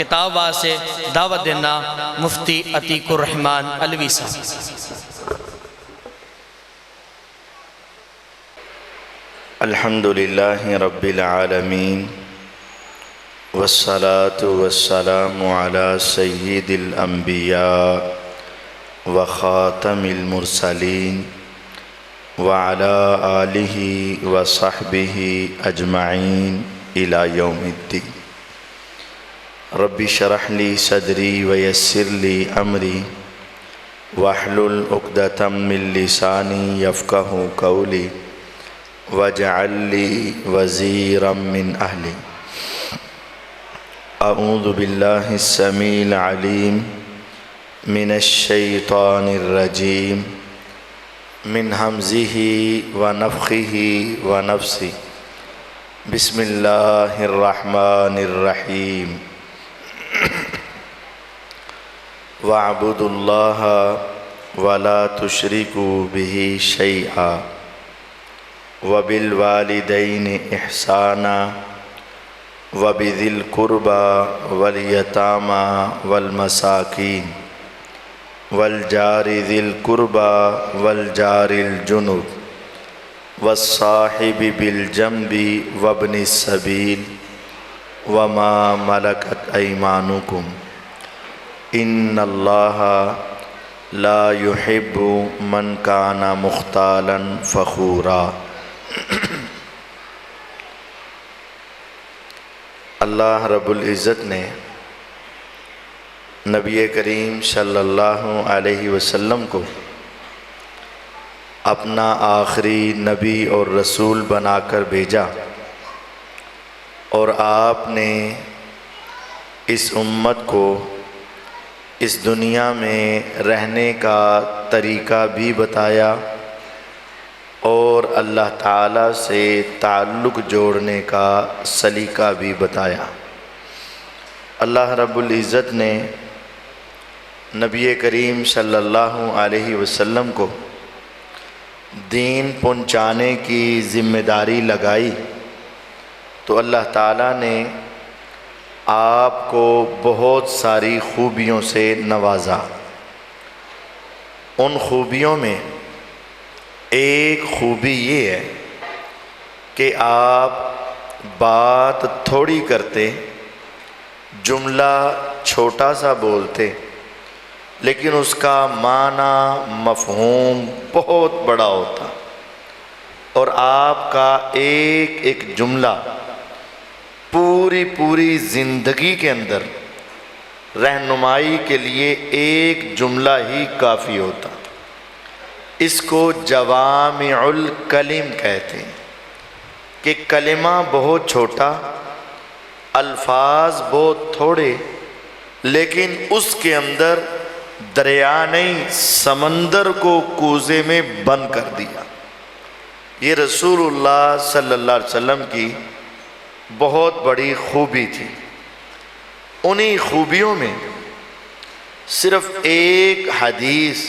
کتاب واسے دعوت دینا مفتی عتیق الرحمن علوی صاحب۔ الحمدللہ رب العالمین والصلاة والسلام علی سید الانبیاء وخاتم المرسلین وعلی آلہ وصحبہ اجمعین الی یوم الدین۔ رب اشرح لی صدری ویسر لی امری واحلل عقدۃ من لسانی یفقہوا قولی واجعل لی وزیرا من اہلی۔ اعوذ باللہ السمیع العلیم من الشیطان الرجیم من ہمزہ ونفخہ ونفثہ۔ بسم اللہ الرحمن الرحیم۔ وَاعْبُدُوا اللَّهَ وَلَا تُشْرِكُوا بِهِ شَيْئًا وَبِالْوَالِدَيْنِ إِحْسَانًا وَبِذِي الْقُرْبَى وَالْيَتَامَى وَالْمَسَاكِينِ وَالْجَارِ ذِي الْقُرْبَى وَالْجَارِ الْجُنُبِ وَالصَّاحِبِ بِالْجَنبِ وَابْنِ السَّبِيلِ وَمَا مَلَكَتْ أَيْمَانُكُمْ ان اللہ لا يحب من کان مختالا فخورا۔ اللہ رب العزت نے نبی کریم صلی اللہ علیہ وسلم کو اپنا آخری نبی اور رسول بنا کر بھیجا، اور آپ نے اس امت کو اس دنیا میں رہنے کا طریقہ بھی بتایا اور اللہ تعالیٰ سے تعلق جوڑنے کا سلیقہ بھی بتایا۔ اللہ رب العزت نے نبی کریم صلی اللہ علیہ وسلم کو دین پہنچانے کی ذمہ داری لگائی، تو اللہ تعالیٰ نے آپ کو بہت ساری خوبیوں سے نوازا۔ ان خوبیوں میں ایک خوبی یہ ہے کہ آپ بات تھوڑی کرتے، جملہ چھوٹا سا بولتے، لیکن اس کا معنی مفہوم بہت بڑا ہوتا، اور آپ کا ایک ایک جملہ پوری زندگی کے اندر رہنمائی کے لیے ایک جملہ ہی کافی ہوتا۔ اس کو جوامع الکلم کہتے ہیں کہ کلمہ بہت چھوٹا، الفاظ بہت تھوڑے، لیکن اس کے اندر دریا نہیں سمندر کو کوزے میں بند کر دیا۔ یہ رسول اللہ صلی اللہ علیہ وسلم کی بہت بڑی خوبی تھی۔ انہی خوبیوں میں صرف ایک حدیث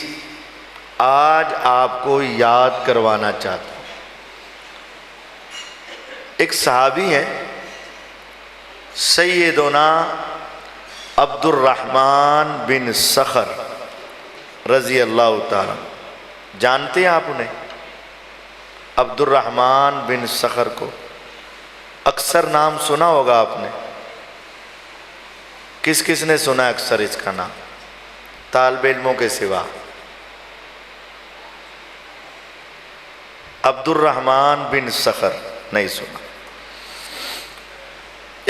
آج آپ کو یاد کروانا چاہتا ہوں۔ ایک صحابی ہیں سیدنا عبد الرحمن بن صخر رضی اللہ تعالیٰ، جانتے ہیں آپ انہیں؟ عبد الرحمن بن صخر کو اکثر نام سنا ہوگا آپ نے۔ کس کس نے سنا اکثر اس کا نام طالب علموں کے سوا؟ عبد الرحمن بن صخر نہیں سنا۔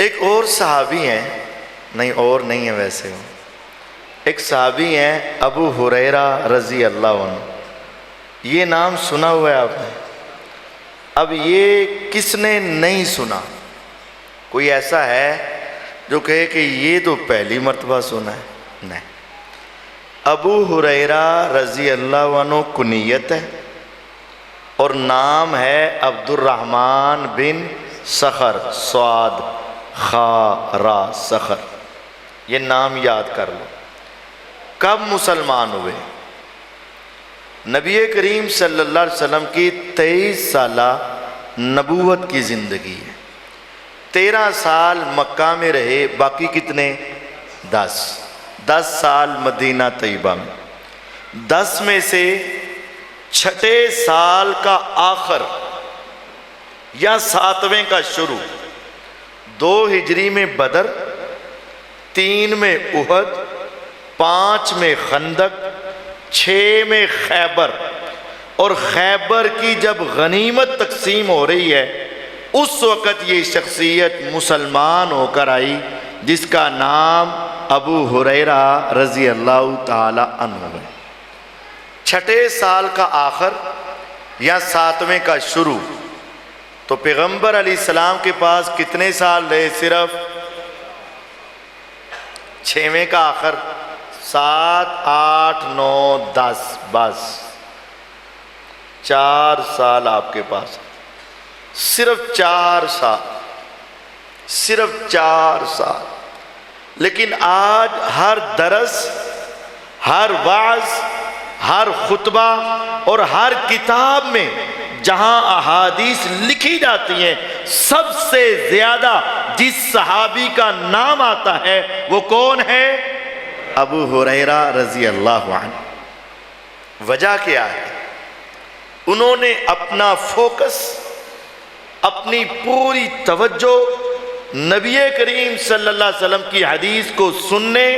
ایک اور صحابی ہیں، نہیں اور نہیں ہے ویسے ہو، ایک صحابی ہیں ابو ہریرہ رضی اللہ عنہ، یہ نام سنا ہوا ہے آپ نے؟ اب یہ کس نے نہیں سنا؟ کوئی ایسا ہے جو کہے کہ یہ تو پہلی مرتبہ سنا ہے؟ نہیں۔ ابو ہریرہ رضی اللہ عنہ کنیت ہے اور نام ہے عبد الرحمن بن صخر، صاد خا را صخر، یہ نام یاد کر لو۔ کب مسلمان ہوئے؟ نبی کریم صلی اللہ علیہ وسلم کی 23 سالہ نبوت کی زندگی ہے۔ 13 سال مکہ میں رہے، باقی کتنے؟ 10 سال مدینہ طیبہ میں، 10 میں سے چھٹے سال کا آخر یا 7ویں کا شروع، 2 ہجری میں بدر، 3 میں احد، 5 میں خندق، 6 میں خیبر، اور خیبر کی جب غنیمت تقسیم ہو رہی ہے اس وقت یہ شخصیت مسلمان ہو کر آئی جس کا نام ابو ہریرہ رضی اللہ تعالی عنہ ہے۔ چھٹے سال کا آخر یا 7ویں کا شروع، تو پیغمبر علیہ السلام کے پاس کتنے سال رہے؟ صرف 6ویں کا آخر، 7 8 9 10، بس 4 سال آپ کے پاس، صرف 4 سال، صرف 4 سال۔ لیکن آج ہر درس، ہر وعظ، ہر خطبہ اور ہر کتاب میں جہاں احادیث لکھی جاتی ہیں سب سے زیادہ جس صحابی کا نام آتا ہے وہ کون ہے؟ ابو ہریرہ رضی اللہ عنہ۔ وجہ کیا ہے؟ انہوں نے اپنا فوکس، اپنی پوری توجہ نبی کریم صلی اللہ علیہ وسلم کی حدیث کو سننے،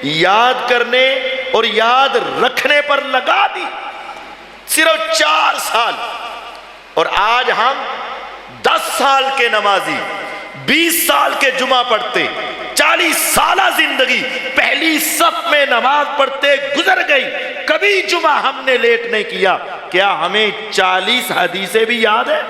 یاد کرنے اور یاد رکھنے پر لگا دی، صرف 4 سال۔ اور آج ہم 10 سال کے نمازی، 20 سال کے جمعہ پڑھتے، 40 سالہ زندگی پہلی صف میں نماز پڑھتے گزر گئی، کبھی جمعہ ہم نے لیٹ نہیں کیا۔ کیا ہمیں 40 حدیثیں بھی یاد ہیں؟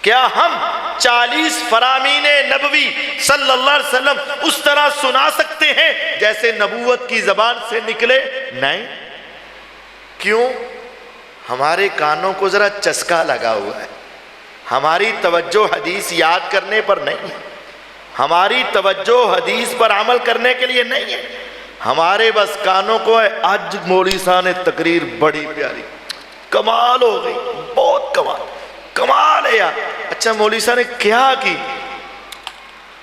کیا ہم 40 فرامین نبوی صلی اللہ علیہ وسلم اس طرح سنا سکتے ہیں جیسے نبوت کی زبان سے نکلے؟ نہیں۔ کیوں؟ ہمارے کانوں کو ذرا چسکا لگا ہوا ہے، ہماری توجہ حدیث یاد کرنے پر نہیں ہے، ہماری توجہ حدیث پر عمل کرنے کے لیے نہیں ہے، ہمارے بس کانوں کو ہے آج مولوی صاحب نے تقریر بڑی پیاری، کمال ہو گئی، بہت کمال ہے یار۔ اچھا مولوی صاحب نے کیا کی؟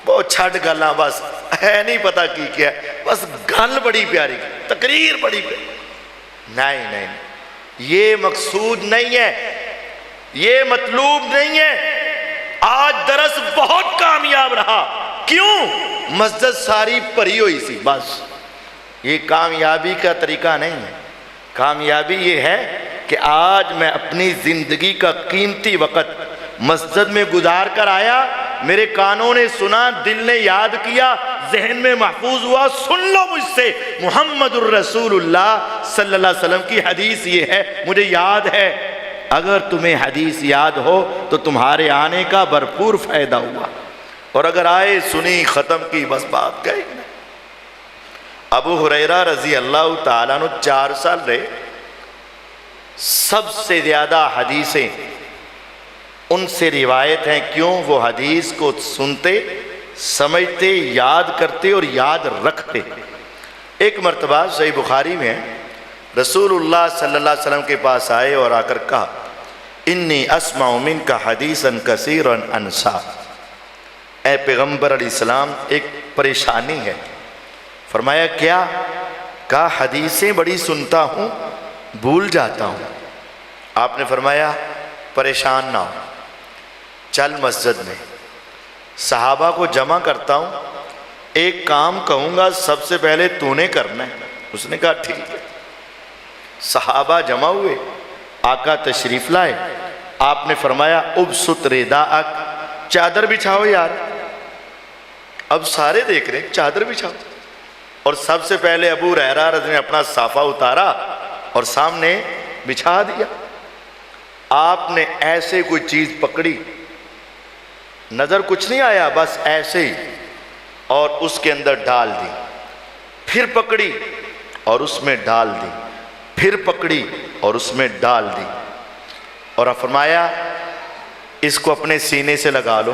بہت چھٹ گلاں، بس ہے نہیں پتا کی کیا، بس گل بڑی پیاری، تقریر بڑی پیاری۔ نہیں، یہ مقصود نہیں ہے، یہ مطلوب نہیں ہے۔ آج درس بہت کامیاب رہا، کیوں؟ مسجد ساری بھری ہوئی سی، بس یہ کامیابی کا طریقہ نہیں ہے۔ کامیابی یہ ہے کہ آج میں اپنی زندگی کا قیمتی وقت مسجد میں گزار کر آیا، میرے کانوں نے سنا، دل نے یاد کیا، ذہن میں محفوظ ہوا۔ سن لو مجھ سے، محمد الرسول اللہ صلی اللہ علیہ وسلم کی حدیث یہ ہے، مجھے یاد ہے۔ اگر تمہیں حدیث یاد ہو تو تمہارے آنے کا بھرپور فائدہ ہوا، اور اگر آئے سنی ختم کی بس بات گئی۔ ابو ہریرہ رضی اللہ تعالیٰ عنہ 4 سال رہے، سب سے زیادہ حدیثیں ان سے روایت ہیں، کیوں؟ وہ حدیث کو سنتے، سمجھتے، یاد کرتے اور یاد رکھتے۔ ایک مرتبہ صحیح بخاری میں رسول اللہ صلی اللہ علیہ وسلم کے پاس آئے اور آ کر کہا، انی اسمع منک حدیثا کثیرا انسا۔ اے پیغمبر علیہ السلام، ایک پریشانی ہے۔ فرمایا کیا؟ کہا حدیثیں بڑی سنتا ہوں، بھول جاتا ہوں۔ آپ نے فرمایا پریشان نہ ہو، چل مسجد میں، صحابہ کو جمع کرتا ہوں، ایک کام کہوں گا سب سے پہلے تو نے کرنا ہے۔ اس نے کہا ٹھیک ہے۔ صحابہ جمع ہوئے، آقا تشریف لائے، آپ نے فرمایا ابسط رداءک، چادر بچھاؤ یار۔ اب سارے دیکھ رہے ہیں، چادر بچھاؤ۔ اور سب سے پہلے ابو ہریرہ رضی نے اپنا صافہ اتارا اور سامنے بچھا دیا۔ آپ نے ایسے کوئی چیز پکڑی، نظر کچھ نہیں آیا، بس ایسے ہی، اور اس کے اندر ڈال دی، پھر پکڑی اور اس میں ڈال دی، پھر پکڑی اور اس میں ڈال دی، اور فرمایا اس کو اپنے سینے سے لگا لو۔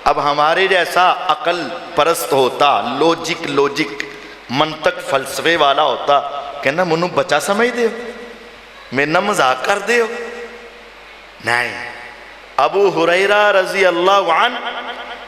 اب ہمارے جیسا عقل پرست ہوتا، لوجک منطق فلسفے والا ہوتا، کہنا منو بچہ سمجھ دے ہو، میں نہ مذاق کر دے ہو۔ نہیں، ابو ہریرہ رضی اللہ عنہ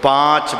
5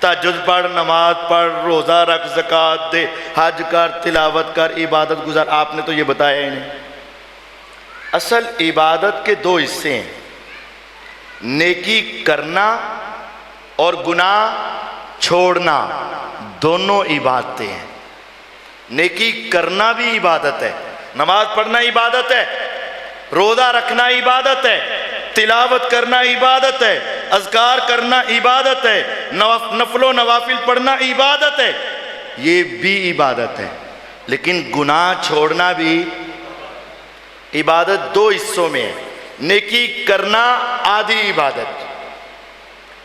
تہجد پڑھ، نماز پڑھ، روزہ رکھ، زکوٰۃ دے، حج کر، تلاوت کر، عبادت گزار. آپ نے تو یہ بتایا ہی نہیں. اصل عبادت کے دو حصے ہیں، نیکی کرنا اور گناہ چھوڑنا، دونوں عبادتیں ہیں. نیکی کرنا بھی عبادت ہے، نماز پڑھنا عبادت ہے، روزہ رکھنا عبادت ہے، تلاوت کرنا عبادت ہے، اذکار کرنا عبادت ہے، نفل و نوافل پڑھنا عبادت ہے، یہ بھی عبادت ہے. لیکن گناہ چھوڑنا بھی عبادت. دو حصوں میں ہے، نیکی کرنا آدھی عبادت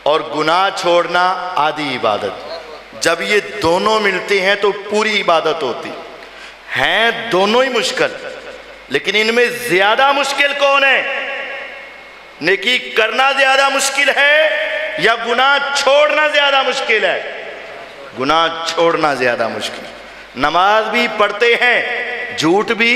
اور گناہ چھوڑنا آدھی عبادت. جب یہ دونوں ملتے ہیں تو پوری عبادت ہوتی. ہیں دونوں ہی مشکل، لیکن ان میں زیادہ مشکل کون ہے؟ نیکی کرنا زیادہ مشکل ہے یا گناہ چھوڑنا زیادہ مشکل ہے؟ گناہ چھوڑنا زیادہ مشکل. نماز بھی پڑھتے ہیں، جھوٹ بھی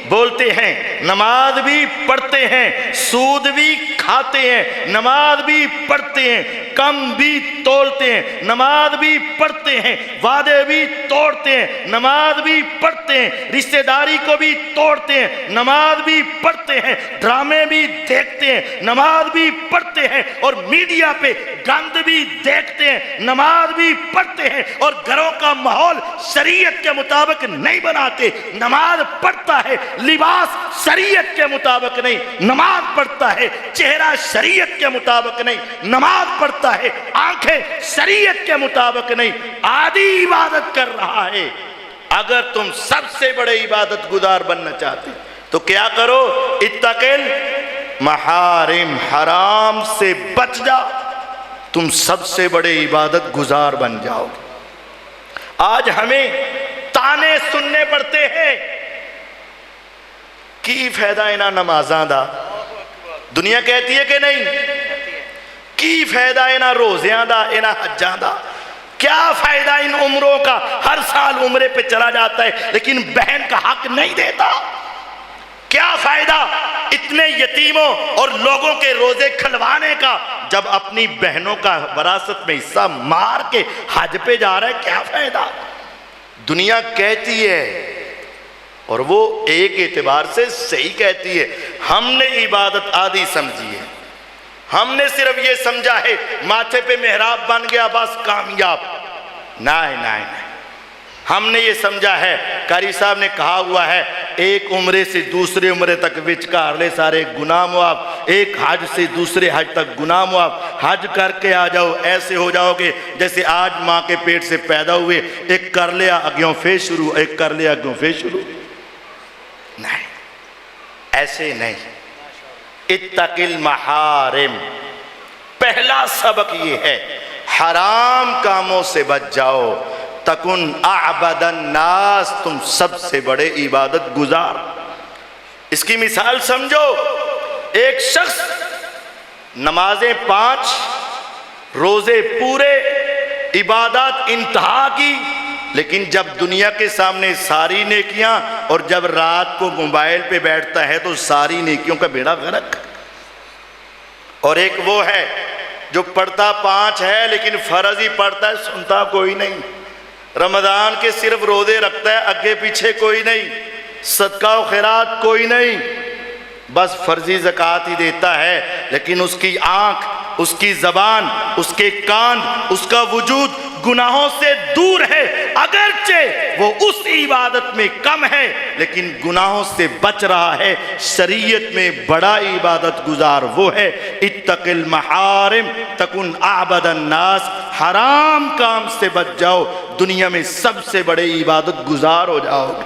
بولتے ہیں، نماز بھی پڑھتے ہیں، سود بھی کھاتے ہیں، نماز بھی پڑھتے ہیں، کم بھی تولتے ہیں، نماز بھی پڑھتے ہیں، وعدے بھی توڑتے ہیں، نماز بھی پڑھتے ہیں، رشتہ داری کو بھی توڑتے ہیں، نماز بھی پڑھتے ہیں، ڈرامے بھی دیکھتے ہیں، نماز بھی پڑھتے ہیں، اور میڈیا پہ گند بھی دیکھتے ہیں، نماز بھی پڑھتے ہیں، اور گھروں کا ماحول شریعت کے مطابق نہیں بناتے. نماز پڑھتا ہے، لباس شریعت کے مطابق نہیں. نماز پڑھتا ہے، چہرہ شریعت کے مطابق نہیں. نماز پڑھتا ہے، آنکھیں شریعت کے مطابق نہیں. آدھی عبادت کر رہا ہے. اگر تم سب سے بڑے عبادت گزار بننا چاہتے تو کیا کرو؟ اتقل محارم، حرام سے بچ جاؤ، تم سب سے بڑے عبادت گزار بن جاؤ. آج ہمیں تانے سننے پڑتے ہیں، کی فائدہ انہاں نمازاں دا؟ دنیا کہتی ہے کہ نہیں؟ کی فائدہ انہاں روزیاں دا، انہاں حجاں دا؟ کیا فائدہ ان عمروں کا؟ ہر سال عمرے پہ چلا جاتا ہے لیکن بہن کا حق نہیں دیتا. کیا فائدہ اتنے یتیموں اور لوگوں کے روزے کھلوانے کا جب اپنی بہنوں کا وراثت میں حصہ مار کے حج پہ جا رہا ہے؟ کیا فائدہ؟ دنیا کہتی ہے، اور وہ ایک اعتبار سے صحیح کہتی ہے. ہم نے عبادت آدھی سمجھی ہے، ہم نے صرف یہ سمجھا ہے ماتھے پہ محراب بن گیا بس کامیاب. نہیں، ہم نے یہ سمجھا ہے، قاری صاحب نے کہا ہوا ہے، ایک عمرے سے دوسرے عمرے تک وچکار لے سارے گناہ معاف، ایک حج سے دوسرے حج تک گناہ معاف. حج کر کے آ جاؤ، ایسے ہو جاؤ گے جیسے آج ماں کے پیٹ سے پیدا ہوئے. ایک کر لیا اگیوں پھر شروع، ایک کر لیا اگیوں پھر شروع. نہیں، ایسے نہیں. اتقل محارم، پہلا سبق یہ ہے، حرام کاموں سے بچ جاؤ. تکن اعبد الناس، تم سب سے بڑے عبادت گزار. اس کی مثال سمجھو. ایک شخص نمازیں 5، روزے پورے، عبادات انتہا کی، لیکن جب دنیا کے سامنے ساری نیکیاں، اور جب رات کو موبائل پہ بیٹھتا ہے تو ساری نیکیوں کا بیڑا غرق. اور ایک وہ ہے جو پڑھتا 5 ہے لیکن فرض ہی پڑھتا ہے، سنتا کوئی نہیں. رمضان کے صرف روزے رکھتا ہے، آگے پیچھے کوئی نہیں، صدقہ و خیرات کوئی نہیں، بس فرضی زکوٰۃ ہی دیتا ہے. لیکن اس کی آنکھ، اس کی زبان، اس کے کان، اس کا وجود گناہوں سے دور ہے. اگرچہ وہ اس عبادت میں کم ہے لیکن گناہوں سے بچ رہا ہے. شریعت میں بڑا عبادت گزار وہ ہے، اتق المحارم تکن اعبد الناس، حرام کام سے بچ جاؤ، دنیا میں سب سے بڑے عبادت گزار ہو جاؤ گے.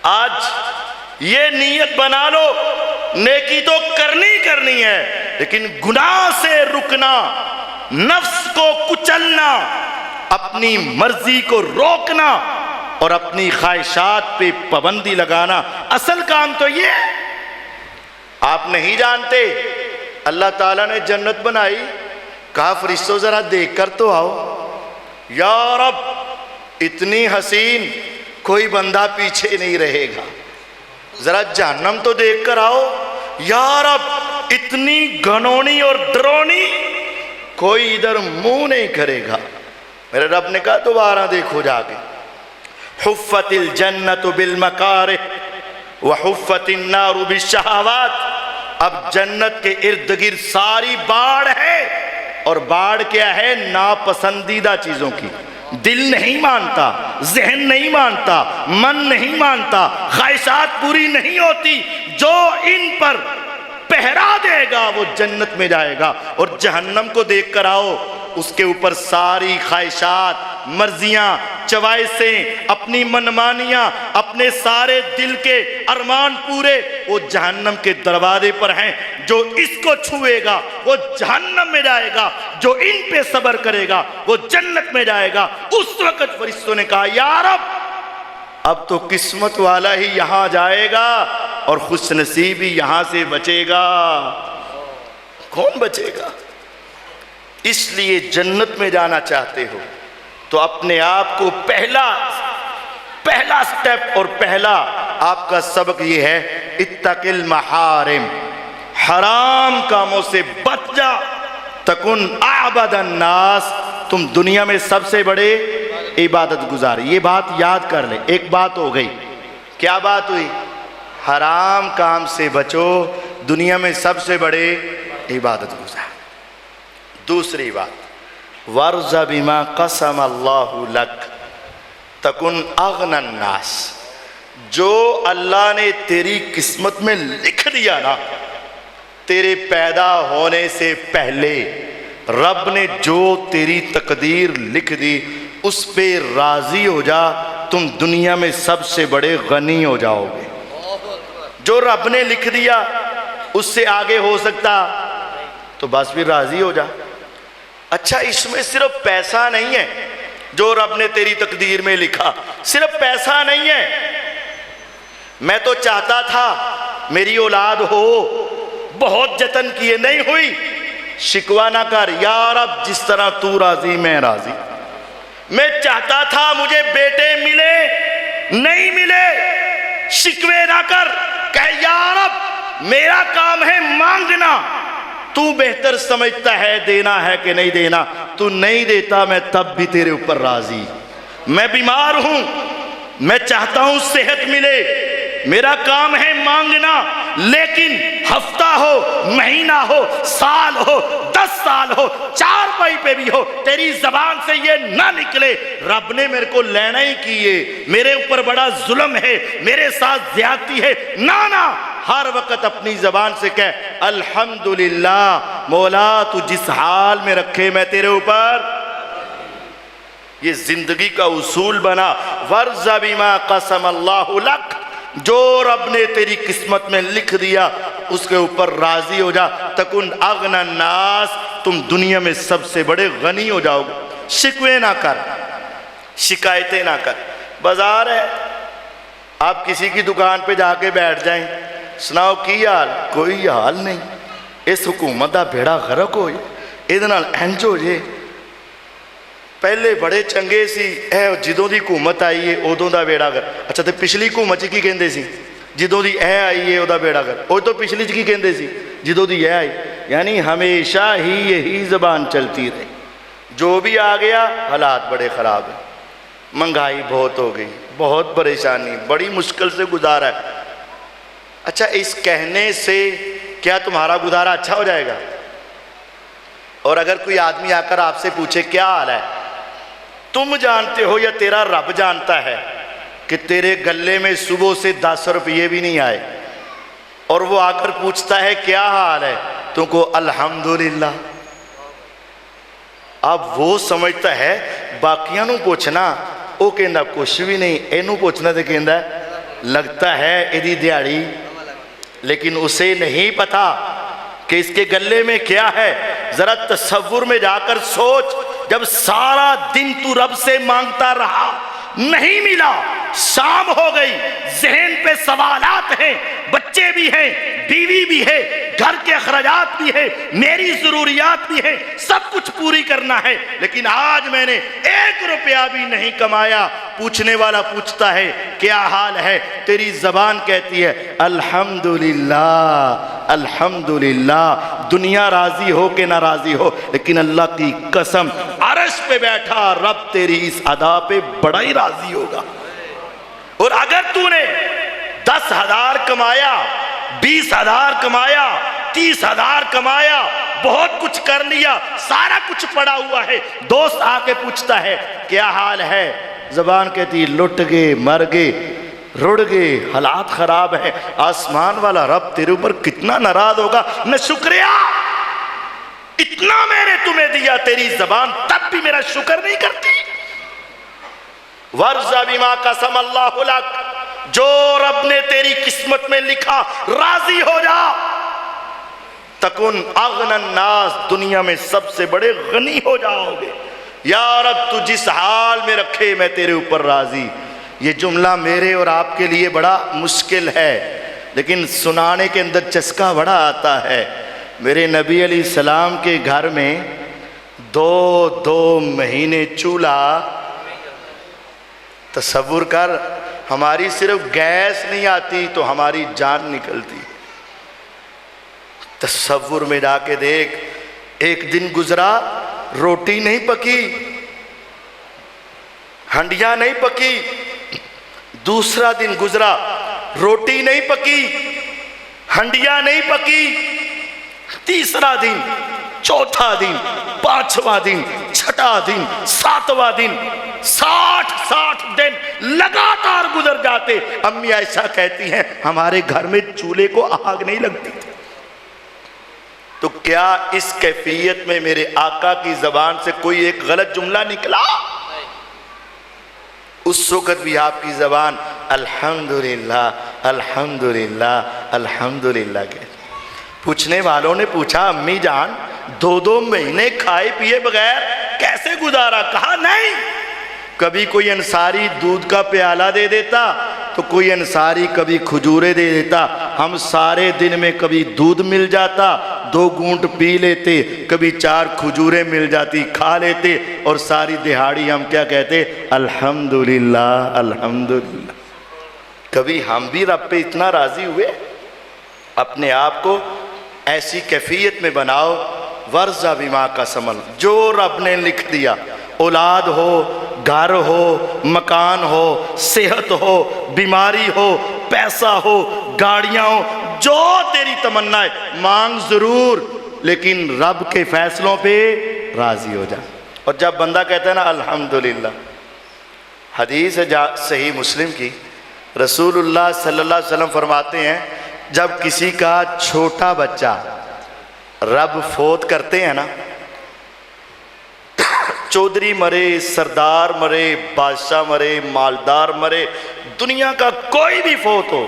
آج یہ نیت بنا لو، نیکی تو کرنی ہے لیکن گناہ سے رکنا، نفس کو کچلنا، اپنی مرضی کو روکنا اور اپنی خواہشات پہ پابندی لگانا. اصل کام تو یہ ہے. آپ نہیں جانتے اللہ تعالیٰ نے جنت بنائی، کہا فرشتوں ذرا دیکھ کر تو آؤ. یا رب اتنی حسین، کوئی بندہ پیچھے نہیں رہے گا، ذرا جہنم تو دیکھ کر آؤ. یا رب اتنی گھنونی اور ڈرونی، کوئی ادھر منہ نہیں کرے گا۔ میرے رب نے کہا دوبارہ دیکھو جا کے، حفت الجنت بالمکارہ وحفت النار بالشہوات۔ اب جنت کے ارد گرد ساری باڑ ہے، اور باڑ کیا ہے؟ ناپسندیدہ چیزوں کی۔ دل نہیں مانتا، ذہن نہیں مانتا، من نہیں مانتا، خواہشات پوری نہیں ہوتی۔ جو ان پر پہرا دے گا وہ جنت میں جائے گا۔ اور جہنم کو دیکھ کر آؤ، اس کے اوپر ساری خواہشات، مرضیاں، چوائسیں، اپنی منمانیاں، اپنے سارے دل کے ارمان پورے وہ جہنم کے دروازے پر ہیں۔ جو اس کو چھوئے گا وہ جہنم میں جائے گا، جو ان پہ صبر کرے گا وہ جنت میں جائے گا۔ اس وقت فرشتوں نے کہا یا رب اب تو قسمت والا ہی یہاں جائے گا اور خوش نصیب ہی یہاں سے بچے گا۔ کون بچے گا؟ اس لیے جنت میں جانا چاہتے ہو تو اپنے آپ کو پہلا سٹیپ اور پہلا آپ کا سبق یہ ہے، اتق المحارم، حرام کاموں سے بچ جا، تکن اعبد الناس، تم دنیا میں سب سے بڑے عبادت گزار۔ یہ بات یاد کر لیں، ایک بات ہو گئی، کیا بات ہوئی؟ حرام کام سے بچو، دنیا میں سب سے بڑے عبادت گزار۔ دوسری بات، وَارْضَ بِمَا قَسَمَ اللَّهُ لَكَ تَكُنْ أَغْنَى النَّاسِ، جو اللہ نے تیری قسمت میں لکھ دیا نا، تیرے پیدا ہونے سے پہلے رب نے جو تیری تقدیر لکھ دی اس پہ راضی ہو جا، تم دنیا میں سب سے بڑے غنی ہو جاؤ گے۔ جو رب نے لکھ دیا اس سے آگے ہو سکتا تو بس بھی راضی ہو جا۔ اچھا اس میں صرف پیسہ نہیں ہے جو رب نے تیری تقدیر میں لکھا، صرف پیسہ نہیں ہے۔ میں تو چاہتا تھا میری اولاد ہو، بہت جتن کیے، نہیں ہوئی، شکوہ نہ کر، یا رب جس طرح تو راضی میں راضی۔ میں چاہتا تھا مجھے بیٹے ملے، نہیں ملے، شکوے نہ کر، کہ یا رب میرا کام ہے مانگنا، تو بہتر سمجھتا ہے دینا ہے کہ نہیں دینا، تو نہیں دیتا میں تب بھی تیرے اوپر راضی۔ میں بیمار ہوں، میں چاہتا ہوں صحت ملے، میرا کام ہے مانگنا، لیکن ہفتہ ہو، مہینہ ہو، سال ہو، 10 سال ہو، 4 پائی پہ بھی ہو، تیری زبان سے یہ نہ نکلے رب نے میرے کو لینا ہی کیے، میرے اوپر بڑا ظلم ہے، میرے ساتھ زیادتی ہے، نہ ہر وقت اپنی زبان سے کہہ الحمدللہ مولا تو جس حال میں رکھے میں تیرے اوپر۔ یہ زندگی کا اصول بنا، وَارْضَ بِمَا قَسَمَ اللَّهُ لَكَ، جو رب نے تیری قسمت میں لکھ دیا اس کے اوپر راضی ہو جا، تکن اغنى الناس، تم دنیا میں سب سے بڑے غنی ہو جاؤ گے۔ شکوے نہ کر، شکایتیں نہ کر۔ بازار ہے، آپ کسی کی دکان پہ جا کے بیٹھ جائیں، سناؤ کی حال؟ کوئی حال نہیں، اس حکومت دا بیڑا غرق ہوئی، ایدھے نال انج ہو جے، پہلے بڑے چنگے سی، اے جدوں دی حکومت آئی ہے ادوں دا بیڑا غرق۔ اچھا تے پچھلی حکومت کی کہندے سی؟ جدوں دی اے آئی ہے ادا بیڑا غرق۔ او تو پچھلی کی کہندے سی؟ جدوں دی اے آئی۔ یعنی ہمیشہ ہی یہی زبان چلتی رہی، جو بھی آ گیا حالات بڑے خراب ہیں، مہنگائی بہت ہو گئی، بہت پریشانی، بڑی مشکل سے گزارا ہے۔ اچھا اس کہنے سے کیا تمہارا گزارا اچھا ہو جائے گا؟ اور اگر کوئی آدمی آ کر آپ سے پوچھے کیا حال ہے، تم جانتے ہو یا تیرا رب جانتا ہے کہ تیرے گلے میں صبح سے 10 روپیے بھی نہیں آئے، اور وہ آ کر پوچھتا ہے کیا حال ہے، تم کو الحمدللہ۔ اب وہ سمجھتا ہے باقیاں نو پوچھنا، وہ کہندا کچھ بھی نہیں، اینو پوچھنا تے کہندا لگتا ہے ایدی دیہڑی، لیکن اسے نہیں پتا کہ اس کے گلے میں کیا ہے۔ ذرا تصور میں جا کر سوچ، جب سارا دن تو رب سے مانگتا رہا، نہیں ملا، شام ہو گئی، ذہن پہ سوالات ہیں، بچے بھی ہیں، بیوی بھی ہے، گھر کے اخراجات بھی ہیں، میری ضروریات بھی ہیں، سب کچھ پوری کرنا ہے، لیکن آج میں نے 1 روپیہ بھی نہیں کمایا، پوچھنے والا پوچھتا ہے کیا حال ہے، تیری زبان کہتی ہے الحمدللہ الحمدللہ۔ دنیا راضی ہو کہ نہ راضی ہو، لیکن اللہ کی قسم عرش پہ بیٹھا رب تیری اس ادا پہ بڑا ہی راضی ہوگا۔ اور اگر تو نے 10,000 کمایا، 20,000 کمایا، 30,000 کمایا، بہت کچھ کر لیا، سارا کچھ پڑا ہوا ہے، دوست آ کے پوچھتا ہے کیا حال ہے، زبان کہتی لٹ گئے، مر گئے، رڑ گئے، حالات خراب ہیں، آسمان والا رب تیرے اوپر کتنا ناراض ہوگا۔ نہ شکریہ، اتنا میں نے تمہیں دیا، تیری زبان تب بھی میرا شکر نہیں کرتی۔ وَارْضَ بِمَا قَسَمَ اللَّهُ لَكَ، جو رب نے تیری قسمت میں لکھا راضی ہو جا۔ تکن اغنى الناس، دنیا میں سب سے بڑے غنی ہو جاؤ گے۔ یا رب تو جس حال میں رکھے میں تیرے اوپر راضی۔ یہ جملہ میرے اور آپ کے لیے بڑا مشکل ہے، لیکن سنانے کے اندر چسکا بڑا آتا ہے۔ میرے نبی علیہ السلام کے گھر میں 2 مہینے چولہا، تصور کر، ہماری صرف گیس نہیں آتی تو ہماری جان نکلتی۔ تصور میں جا کے دیکھ، ایک دن گزرا روٹی نہیں پکی، ہنڈیاں نہیں پکی، دوسرا دن گزرا روٹی نہیں پکی، ہنڈیاں نہیں پکی، تیسرا دن، چوتھا دن، پانچواں دن، چھٹا دن، ساتواں دن، 60 دن لگاتار گزر جاتے۔ امی عائشہ کہتی ہیں ہمارے گھر میں چولہے کو آگ نہیں لگتی تھی۔ تو کیا اس کیفیت میں میرے آقا کی زبان سے کوئی ایک غلط جملہ نکلا؟ اس وقت بھی آپ کی زبان الحمدللہ الحمدللہ الحمدللہ کہتی۔ پوچھنے والوں نے پوچھا امی جان 2 مہینے کھائے پیے بغیر کیسے گزارا؟ کہا نہیں، کبھی کوئی انصاری دودھ کا پیالہ دے دیتا تو کوئی انصاری کبھی کھجورے دے دیتا، ہم سارے دن میں کبھی دودھ مل جاتا 2 گھونٹ پی لیتے، کبھی 4 کھجورے مل جاتی کھا لیتے، اور ساری دہاڑی ہم کیا کہتے؟ الحمدللہ الحمدللہ۔ کبھی ہم بھی رب پہ اتنا راضی ہوئے؟ اپنے آپ کو ایسی کیفیت میں بناؤ، ورث بما قسم، جو رب نے لکھ دیا، اولاد ہو، گھر ہو، مکان ہو، صحت ہو، بیماری ہو، پیسہ ہو، گاڑیاں ہو، جو تیری تمنا ہے مانگ ضرور، لیکن رب کے فیصلوں پہ راضی ہو جا۔ اور جب بندہ کہتا ہے نا الحمدللہ، حدیث ہے صحیح مسلم کی، رسول اللہ صلی اللہ علیہ وسلم فرماتے ہیں جب کسی کا چھوٹا بچہ رب فوت کرتے ہیں نا، چودھری مرے، سردار مرے، بادشاہ مرے، مالدار مرے، دنیا کا کوئی بھی فوت ہو،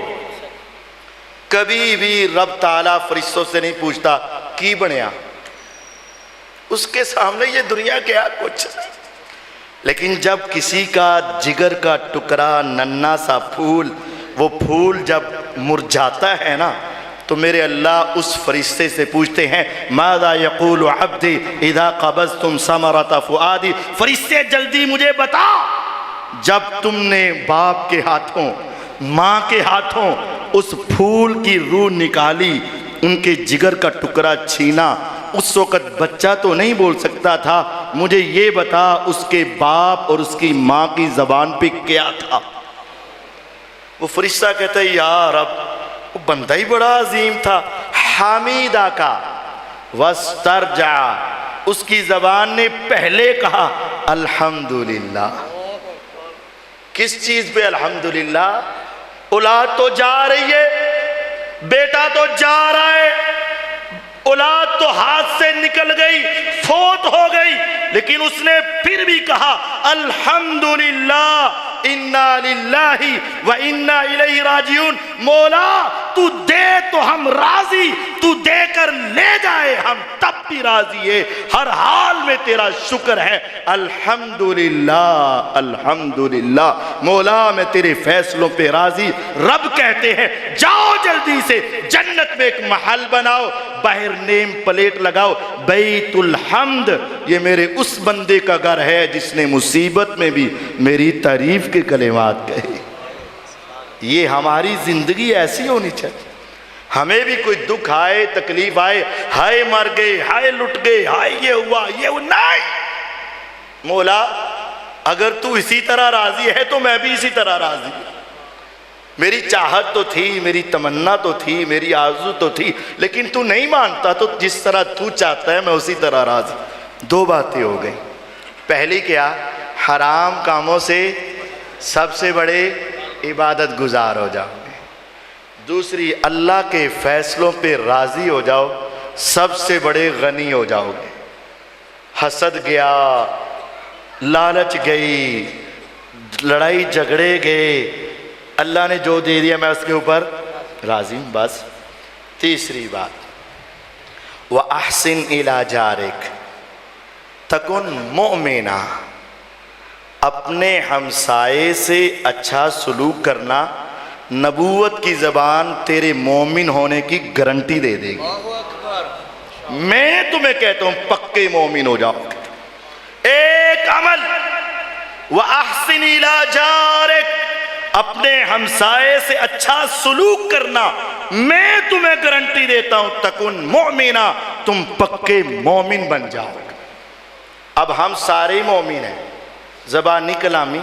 کبھی بھی رب تعالیٰ فرشتوں سے نہیں پوچھتا کی بنیا، اس کے سامنے یہ دنیا کیا کچھ۔ لیکن جب کسی کا جگر کا ٹکڑا ننھا سا پھول، وہ پھول جب مرجھاتا ہے نا، تو میرے اللہ اس فرشتے سے پوچھتے ہیں ماذا یقول عبدی اذا قبضتم ثمرۃ فؤادی، فرشتے جلدی مجھے بتا، جب تم نے باپ کے ہاتھوں، ماں کے ہاتھوں اس پھول کی روح نکالی، ان کے جگر کا ٹکڑا چھینا، اس وقت بچہ تو نہیں بول سکتا تھا، مجھے یہ بتا اس کے باپ اور اس کی ماں کی زبان پہ کیا تھا؟ وہ فرشتہ کہتا ہے یا رب، وہ بندہ ہی بڑا عظیم تھا، حمیدہ کا واسترجع، اس کی زبان نے پہلے کہا الحمدللہ۔ کس چیز پہ الحمدللہ؟ اولاد تو جا رہی ہے، بیٹا تو جا رہا ہے، اولاد تو ہاتھ سے نکل گئی، فوت ہو گئی، لیکن اس نے پھر بھی کہا الحمدللہ انا للہ و انا الیہ راجعون، مولا تو دے تو ہم راضی، تو دے کر لے جائے ہم تب بھی بھی راضی ہے، ہر حال میں تیرا شکر ہے۔ الحمدللہ الحمدللہ، مولا میں تیرے فیصلوں پہ راضی۔ رب کہتے ہیں جاؤ جلدی سے جنت میں ایک محل بناؤ، باہر نیم پلیٹ لگاؤ، بیت الحمد، یہ میرے اس بندے کا گھر ہے جس نے مصیبت میں بھی میری تعریف کے کلمات کہے۔ یہ ہماری زندگی ایسی ہونی چاہیے۔ ہمیں بھی کوئی دکھ آئے، تکلیف آئے، ہائے مر گئے، ہائے لٹ گئے، ہائے یہ ہوا یہ ہوا، نہیں، مولا اگر تو اسی طرح راضی ہے تو میں بھی اسی طرح راضی ہوں۔ میری چاہت تو تھی، میری تمنا تو تھی، میری آرزو تو تھی، لیکن تو نہیں مانتا، تو جس طرح تو چاہتا ہے میں اسی طرح راضی۔ دو باتیں ہو گئیں، پہلی کیا؟ حرام کاموں سے سب سے بڑے عبادت گزار ہو جاؤ گے۔ دوسری، اللہ کے فیصلوں پہ راضی ہو جاؤ، سب سے بڑے غنی ہو جاؤ گے۔ حسد گیا، لالچ گئی، لڑائی جھگڑے گئے، اللہ نے جو دے دیا میں اس کے اوپر راضی ہوں، بس۔ تیسری بات، وَأَحْسِنْ إِلَى جَارِكَ تَكُنْ مُؤْمِنًا، اپنے ہمسائے سے اچھا سلوک کرنا نبوت کی زبان تیرے مومن ہونے کی گارنٹی دے دے گی۔ میں تمہیں کہتا ہوں پکے مومن ہو جاؤ گے۔ ایک عمل، وَأَحْسِنْ إِلَى جَارِكَ، اپنے ہمسائے سے اچھا سلوک کرنا، میں تمہیں گارنٹی دیتا ہوں تکن مؤمنا، تم پکے مومن بن جاؤ گے۔ اب ہم سارے مومن ہیں، زبانی کلامی،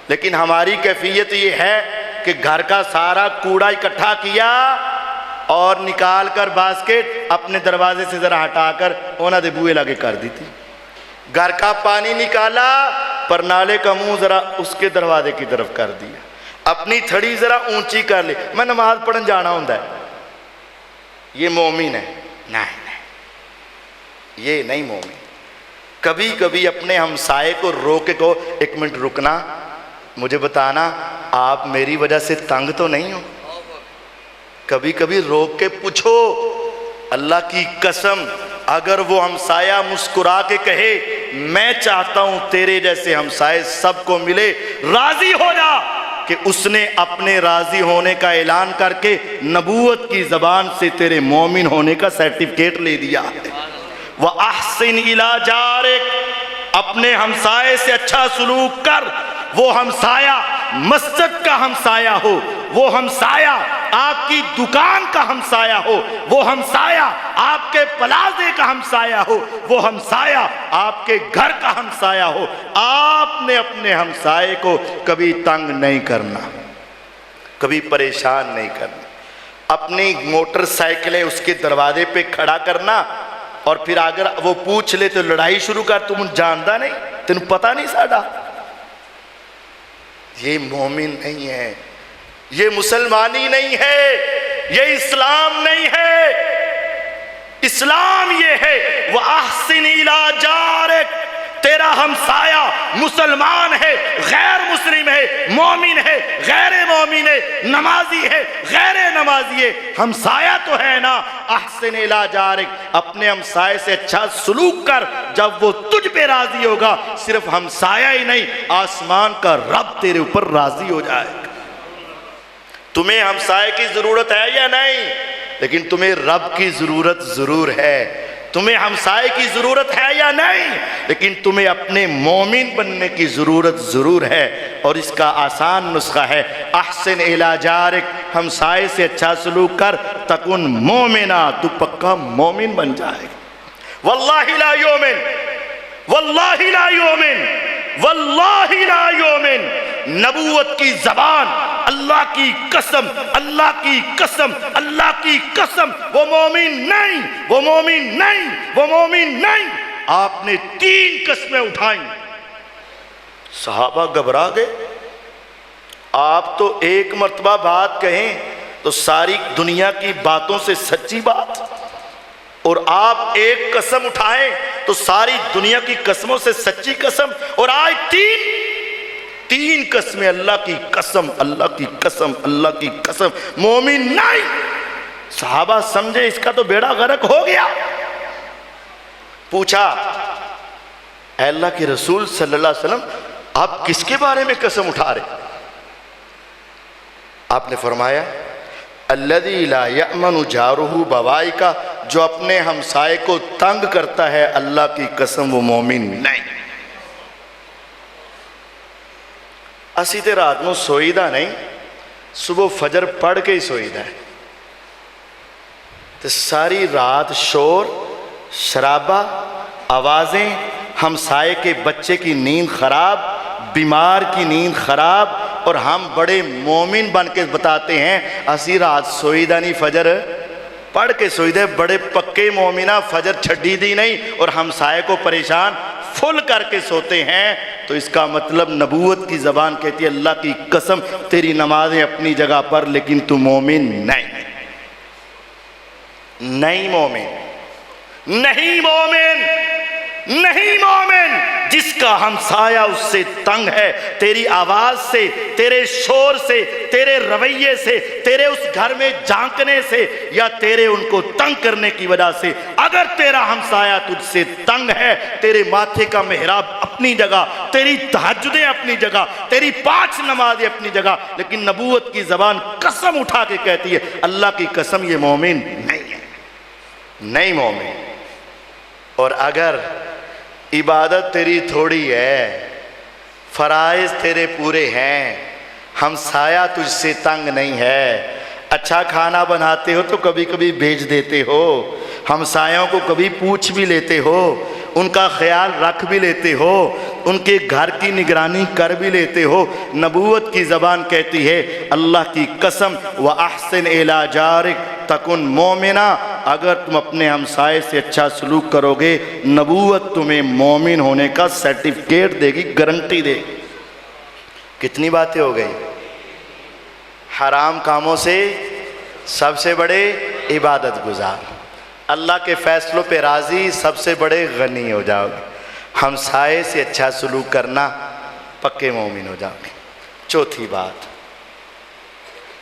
لیکن ہماری کیفیت یہ ہے کہ گھر کا سارا کوڑا اکٹھا کیا اور نکال کر باسکٹ اپنے دروازے سے ذرا ہٹا کر اونا دے بوئے لگے کر دی تھی۔ گھر کا پانی نکالا پر نالے کا منہ ذرا اس کے دروازے کی طرف کر دیا، اپنی تھڑی ذرا اونچی کر لی، میں نماز پڑھن جانا ہوں ہے، یہ مومن ہے؟ نہیں، یہ نہیں مومن۔ کبھی کبھی اپنے ہمسائے کو روک کے کہو ایک منٹ رکنا، مجھے بتانا آپ میری وجہ سے تنگ تو نہیں ہو؟ کبھی کبھی روک کے پوچھو۔ اللہ کی قسم اگر وہ ہمسایہ مسکرا کے کہے میں چاہتا ہوں تیرے جیسے ہمسائے سب کو ملے، راضی ہو جا کہ اس نے اپنے راضی ہونے کا اعلان کر کے نبوت کی زبان سے تیرے مومن ہونے کا سرٹیفکیٹ لے دیا ہے۔ وَأَحْسِنْ إِلَى جَارِكَ، اپنے ہمسائے سے اچھا سلوک کر۔ وہ ہمسایہ مسجد کا ہمسایہ ہو، وہ ہمسایہ آپ کی دکان کا ہمسایہ ہو، وہ ہمسایہ آپ کے پلازے کا ہمسایہ ہو، وہ ہمسایہ آپ کے گھر کا ہمسایہ ہو، آپ نے اپنے ہمسائے کو کبھی تنگ نہیں کرنا، کبھی پریشان نہیں کرنا۔ اپنی موٹر سائیکلیں اس کے دروازے پہ کھڑا کرنا، اور پھر اگر وہ پوچھ لے تو لڑائی شروع کر، تم جاندا نہیں، تم پتہ نہیں ساڈا۔ یہ مومن نہیں ہے، یہ مسلمانی نہیں ہے، یہ اسلام نہیں ہے۔ اسلام یہ ہے وَأَحْسِنْ إِلَى جَارِكَ، تیرا ہمسایہ مسلمان ہے، غیر مسلم ہے، مومن ہے، غیر مومن ہے، نمازی ہے، غیر نمازی ہے، ہمسایہ تو ہے نا۔ احسن الی جارک، اپنے ہمسائے سے اچھا سلوک کر، جب وہ تجھ پہ راضی ہوگا صرف ہمسایہ ہی نہیں آسمان کا رب تیرے اوپر راضی ہو جائے گا۔ تمہیں ہمسائے کی ضرورت ہے یا نہیں؟ لیکن تمہیں رب کی ضرورت ضرور ہے۔ تمہیں ہمسائے کی ضرورت ہے یا نہیں؟ لیکن تمہیں اپنے مومن بننے کی ضرورت ضرور ہے، اور اس کا آسان نسخہ ہے احسن الی جارک، ہمسائے سے اچھا سلوک کر، تکن مومنا، تو پکا مومن بن جائے گا۔ واللہ لا یومن، واللہ لا یومن، واللہ لا یومن، نبوت کی زبان، اللہ کی قسم، اللہ کی قسم، اللہ کی قسم، وہ مومن نہیں، وہ مومن نہیں، وہ مومن نہیں۔ آپ نے 3 قسمیں اٹھائیں، صحابہ گھبرا گئے۔ آپ تو ایک مرتبہ بات کہیں تو ساری دنیا کی باتوں سے سچی بات، اور آپ ایک قسم اٹھائیں تو ساری دنیا کی قسموں سے سچی قسم، اور آج 3 قسمیں، اللہ کی قسم، اللہ کی قسم، اللہ کی قسم، مومن نہیں۔ صحابہ سمجھے اس کا تو بیڑا غرق ہو گیا۔ پوچھا اے اللہ کے رسول صلی اللہ علیہ وسلم آپ کس کے بارے میں قسم اٹھا رہے؟ آپ نے فرمایا الذی لا یأمن جارہ بوائکہ، جو اپنے ہمسائے کو تنگ کرتا ہے اللہ کی قسم وہ مومن نہیں۔ اسی تے رات نو سوئی دا نہیں، صبح فجر پڑھ کے ہی سوئی دا ہے، تو ساری رات شور شرابہ آوازیں، ہمسائے کے بچے کی نیند خراب، بیمار کی نیند خراب، اور ہم بڑے مومن بن کے بتاتے ہیں اسی رات سوئی دا نہیں، فجر پڑھ کے سوئی دے، بڑے پکے مومنہ فجر چھڈی دی نہیں اور ہمسائے کو پریشان فل کر کے سوتے ہیں۔ تو اس کا مطلب نبوت کی زبان کہتی ہے اللہ کی قسم تیری نمازیں اپنی جگہ پر لیکن تو مومن نہیں، نہیں مومن، نہیں مومن، نہیں مومن جس کا ہمسایہ اس سے تنگ ہے، تیری آواز سے، تیرے شور سے، تیرے رویے سے، تیرے اس گھر میں جھانکنے سے، یا تیرے ان کو تنگ کرنے کی وجہ سے۔ اگر تیرا ہمسایہ تجھ سے تنگ ہے، تیرے ماتھے کا محراب اپنی جگہ، تیری تہجدیں اپنی جگہ، تیری 5 نمازیں اپنی جگہ، لیکن نبوت کی زبان قسم اٹھا کے کہتی ہے اللہ کی قسم یہ مومن نہیں ہے، نہیں مومن۔ اور اگر عبادت تیری تھوڑی ہے، فرائض تیرے پورے ہیں، ہمسایہ تجھ سے تنگ نہیں ہے، اچھا کھانا بناتے ہو تو کبھی کبھی بھیج دیتے ہو، ہمسایوں کو کبھی پوچھ بھی لیتے ہو، ان کا خیال رکھ بھی لیتے ہو، ان کے گھر کی نگرانی کر بھی لیتے ہو، نبوت کی زبان کہتی ہے اللہ کی قسم وَأَحْسِنْ إِلَىٰ جَارِكَ تکن مومنہ، اگر تم اپنے ہمسائے سے اچھا سلوک کرو گے نبوت تمہیں مومن ہونے کا سرٹیفکیٹ دے گی، گارنٹی دے گی۔ کتنی باتیں ہو گئی؟ حرام کاموں سے سب سے بڑے عبادت گزار، اللہ کے فیصلوں پہ راضی سب سے بڑے غنی ہو جاؤ گے، ہمسائے سے اچھا سلوک کرنا پکے مومن ہو جاؤ گے۔ چوتھی بات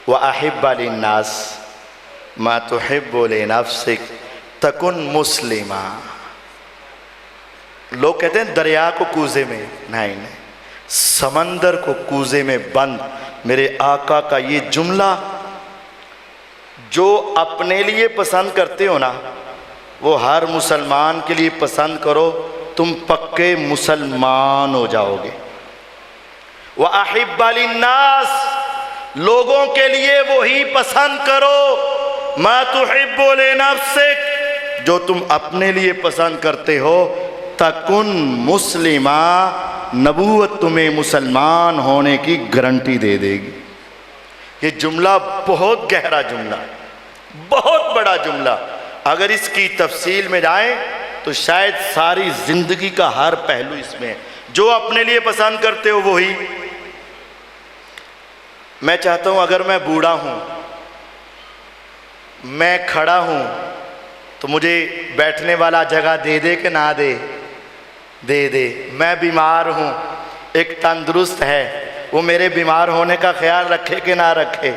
وَأَحِبَّ لِلنَّاسِ مَا تُحِبُّ لِنَفْسِكَ تَكُنْ مُسْلِمًا۔ لوگ کہتے ہیں دریا کو کوزے میں، نہیں نہیں، سمندر کو کوزے میں بند۔ میرے آقا کا یہ جملہ جو اپنے لیے پسند کرتے ہو نا وہ ہر مسلمان کے لیے پسند کرو، تم پکے مسلمان ہو جاؤ گے۔ وَأَحِبَّ لِلنَّاسِ، لوگوں کے لیے وہی پسند کرو، مَا تُحِبُّ لِنَفْسِكَ، جو تم اپنے لیے پسند کرتے ہو، تکن مسلمہ، نبوت تمہیں مسلمان ہونے کی گارنٹی دے دے گی۔ یہ جملہ بہت گہرا جملہ، بہت بڑا جملہ، اگر اس کی تفصیل میں جائیں تو شاید ساری زندگی کا ہر پہلو اس میں ہے۔ جو اپنے لیے پسند کرتے ہو وہی۔ میں چاہتا ہوں اگر میں بوڑھا ہوں، میں کھڑا ہوں تو مجھے بیٹھنے والا جگہ دے دے کہ نہ دے؟ دے دے۔ میں بیمار ہوں، ایک تندرست ہے، وہ میرے بیمار ہونے کا خیال رکھے کہ نہ رکھے؟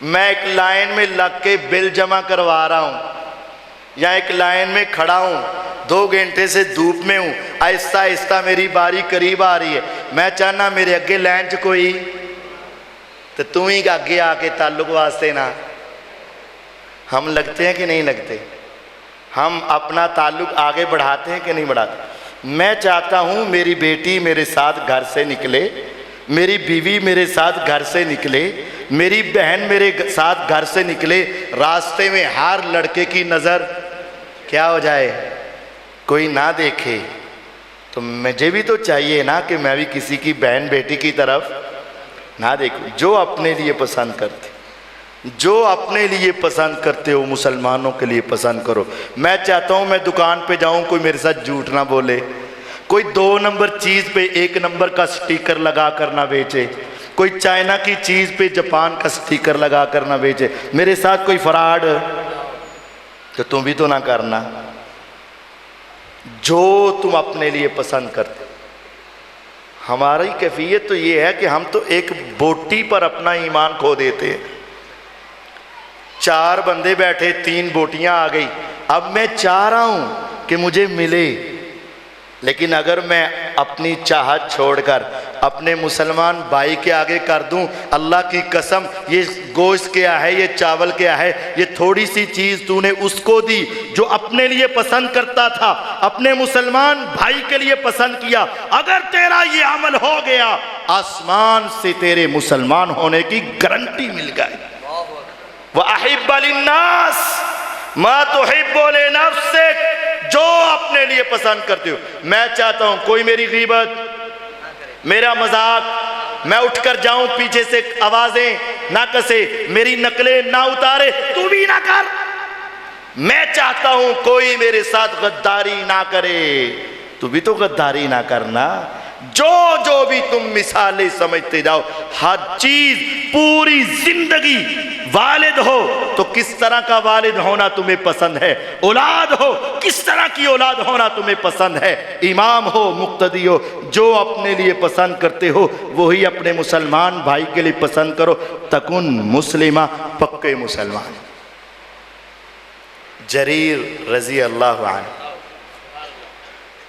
میں ایک لائن میں لگ کے بل جمع کروا رہا ہوں یا ایک لائن میں کھڑا ہوں، 2 گھنٹے سے دھوپ میں ہوں، آہستہ آہستہ میری باری قریب آ رہی ہے، میں چاہنا میرے اگے لائن چ کوئی تو تم ہی اگے آ کے تعلق واسطے نہ۔ ہم لگتے ہیں کہ نہیں لگتے؟ ہم اپنا تعلق آگے بڑھاتے ہیں کہ نہیں بڑھاتے؟ میں چاہتا ہوں میری بیٹی میرے ساتھ گھر سے نکلے، میری بیوی میرے ساتھ گھر سے نکلے، میری بہن میرے ساتھ گھر سے نکلے، راستے میں ہر لڑکے کی نظر کیا ہو جائے، کوئی نہ دیکھے۔ تو مجھے بھی تو چاہیے نا کہ میں بھی کسی کی بہن بیٹی کی طرف نہ دیکھوں۔ جو اپنے لیے پسند کرتے، جو اپنے لیے پسند کرتے ہو مسلمانوں کے لیے پسند کرو۔ میں چاہتا ہوں میں دکان پہ جاؤں کوئی میرے ساتھ جھوٹ نہ بولے، کوئی 2 نمبر چیز پہ 1 نمبر کا سٹیکر لگا کر نہ بیچے، کوئی چائنا کی چیز پہ جاپان کا سٹیکر لگا کر نہ بیچے، میرے ساتھ کوئی فراڈ تو تم بھی تو نہ کرنا۔ جو تم اپنے لیے پسند کرتے۔ ہماری کیفیت تو یہ ہے کہ ہم تو ایک بوٹی پر اپنا ایمان کھو دیتے ہیں۔ 4 بندے بیٹھے، 3 بوٹیاں آ گئی، اب میں چاہ رہا ہوں کہ مجھے ملے، لیکن اگر میں اپنی چاہت چھوڑ کر اپنے مسلمان بھائی کے آگے کر دوں، اللہ کی قسم یہ گوشت کیا ہے، یہ چاول کیا ہے، یہ تھوڑی سی چیز تو نے اس کو دی جو اپنے لیے پسند کرتا تھا، اپنے مسلمان بھائی کے لیے پسند کیا، اگر تیرا یہ عمل ہو گیا آسمان سے تیرے مسلمان ہونے کی گارنٹی مل گئی۔ وَأَحِبَّ لِلنَّاسِ مَا تُحِبُّ لِنَفْسِكَ، جو اپنے لیے پسند کرتے ہو۔ میں چاہتا ہوں کوئی میری غیبت، میرا مذاق، میں اٹھ کر جاؤں پیچھے سے آوازیں نہ کسے، میری نقلیں نہ اتارے، تو بھی نہ کر۔ میں چاہتا ہوں کوئی میرے ساتھ غداری نہ کرے، تو بھی تو غداری نہ کرنا۔ جو بھی تم مثالیں سمجھتے جاؤ، ہر چیز پوری زندگی، والد ہو تو کس طرح کا والد ہونا تمہیں پسند ہے، اولاد ہو کس طرح کی اولاد ہونا تمہیں پسند ہے، امام ہو مقتدی ہو، جو اپنے لیے پسند کرتے ہو وہی اپنے مسلمان بھائی کے لیے پسند کرو، تکن مسلمہ، پکے مسلمان۔ جریر رضی اللہ عنہ،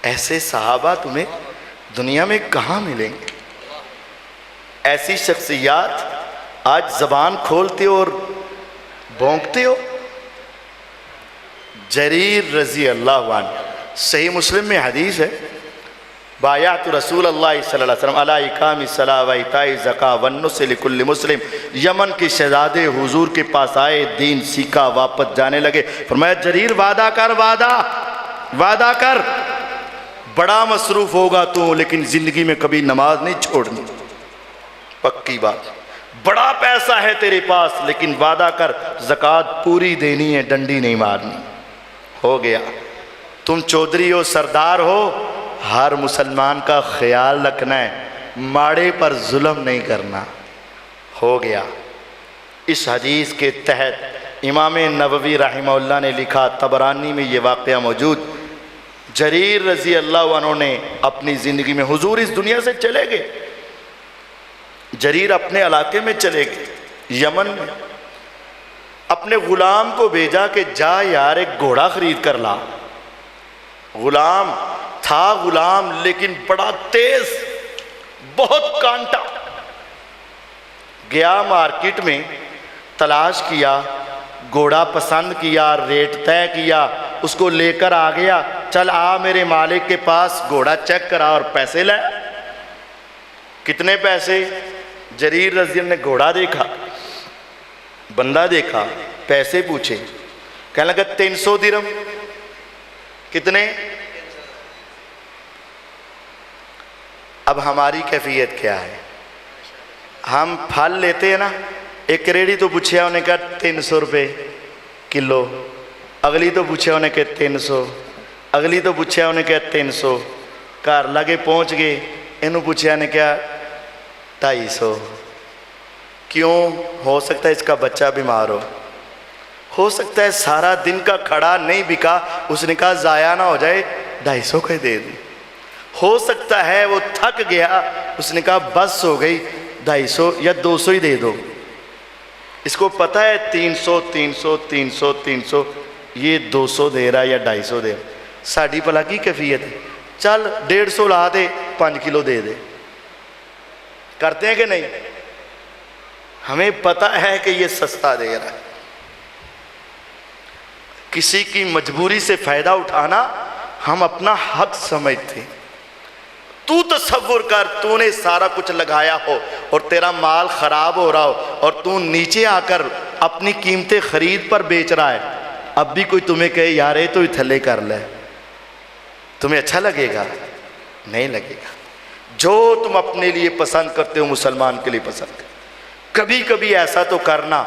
ایسے صحابہ تمہیں دنیا میں کہاں ملیں گے؟ ایسی شخصیات آج زبان کھولتے ہو اور بھونکتے ہو۔ جریر رضی اللہ عنہ، صحیح مسلم میں حدیث ہے، بایعت رسول اللہ صلی اللہ علیہ وسلم علی اقام الصلاۃ و ایتاء الزکاۃ والنصح لکل مسلم۔ یمن کے شہزادے حضور کے پاس آئے، دین سیکھا، واپس جانے لگے، فرمایا جریر وعدہ کر، وعدہ کر، بڑا مصروف ہوگا تو لیکن زندگی میں کبھی نماز نہیں چھوڑنی، پکی بات، بڑا پیسہ ہے تیرے پاس لیکن وعدہ کر زکوٰۃ پوری دینی ہے، ڈنڈی نہیں مارنی۔ ہو گیا۔ تم چودھری ہو، سردار ہو، ہر مسلمان کا خیال رکھنا ہے، ماڑے پر ظلم نہیں کرنا۔ ہو گیا۔ اس حدیث کے تحت امام نووی رحمہ اللہ نے لکھا، طبرانی میں یہ واقعہ موجود، جریر رضی اللہ عنہ نے اپنی زندگی میں، حضور اس دنیا سے چلے گئے، جریر اپنے علاقے میں چلے گئے یمن میں، اپنے غلام کو بھیجا کہ جا یار ایک گھوڑا خرید کر لا۔ غلام تھا، غلام لیکن بڑا تیز، بہت کانٹا۔ گیا مارکیٹ میں، تلاش کیا، گھوڑا پسند کیا، ریٹ طے کیا، اس کو لے کر آ گیا، چل آ میرے مالک کے پاس، گھوڑا چیک کرا اور پیسے لے۔ کتنے پیسے؟ جریر رضی اللہ نے گھوڑا دیکھا، بندہ دیکھا، پیسے پوچھے، کہنے لگا 300 درہم۔ کتنے؟ اب ہماری کیفیت کیا ہے؟ ہم پھل لیتے ہیں نا، ایک ریڑھی تو پوچھیا انہیں کہا 300 روپے کلو، اگلی تو پوچھیا انہیں کہ 300، اگلی تو پوچھیا انہیں کہ 300، گھر لگے پہنچ گئے، انہوں پوچھیا نے کیا 250۔ کیوں؟ ہو سکتا ہے اس کا بچہ بیمار ہو سکتا ہے سارا دن کا کھڑا نہیں بکا، اس نے کہا ضائع نہ ہو جائے 250 کا دے دیں۔ ہو سکتا ہے وہ تھک گیا، اس نے کہا بس ہو گئی 250 یا 200 ہی دے دو۔ اس کو پتہ ہے 300 300 300 300، یہ 200 دے رہا یا 250 دے رہا۔ ساڑھی پلا کی کیفیت ہے، چل 150 لا دے، 5 کلو دے دے۔ کرتے ہیں کہ نہیں؟ ہمیں پتہ ہے کہ یہ سستا دے رہا ہے۔ کسی کی مجبوری سے فائدہ اٹھانا ہم اپنا حق سمجھتے ہیں۔ تو تصور کر، تو نے سارا کچھ لگایا ہو اور تیرا مال خراب ہو رہا ہو اور تو نیچے آ کر اپنی قیمتیں خرید پر بیچ رہا ہے، اب بھی کوئی تمہیں کہے یار یہ تو ہی تھلے کر لے، تمہیں اچھا لگے گا؟ نہیں لگے گا۔ جو تم اپنے لیے پسند کرتے ہو مسلمان کے لیے پسند کرتے۔ کبھی کبھی ایسا تو کرنا،